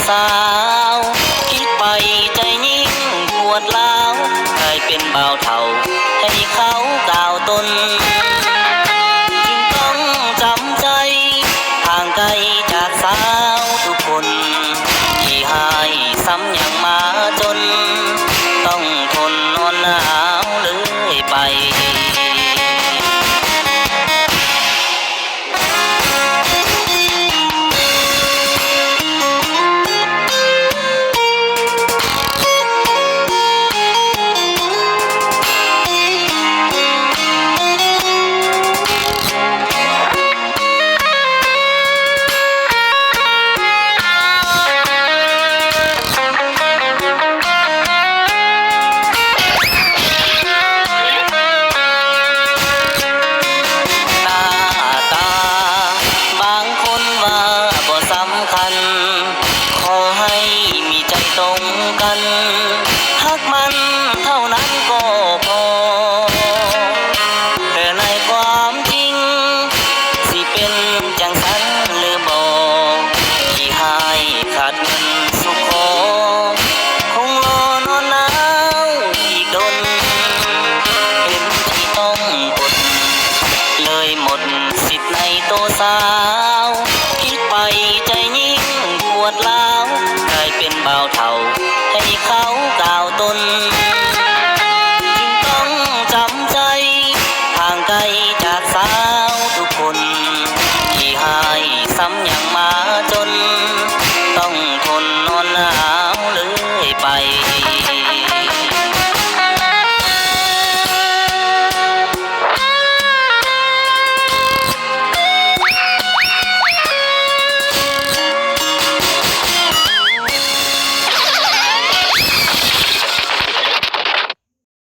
สาวคิดไปใจยิ่งปวดร้าวกลายเป็นบ่าวเฒ่าให้เขากล่าวตนจึงต้องจำใจห่างไกลจากสาวทุกคนที่ให้ซ้ำยังมาจนต้องทนนอนหนาวเลยไปขอให้มีใจตรงกันฮักมันเท่านั้นก็พอแต่ในความจริงสิเป็นจังสันหรือบอกที่ให้ขาดเงินสุขคงรอนอนหนาวอีกดนเห็นที่ต้องอดเลยหมดสิทธิ์ในตัวสาวคิดไปใจยิ่งปวดร้าวกลายเป็นบ่าวเฒ่าให้เขากล่าวตนจึงต้องจำใจห่างไกลจากสาว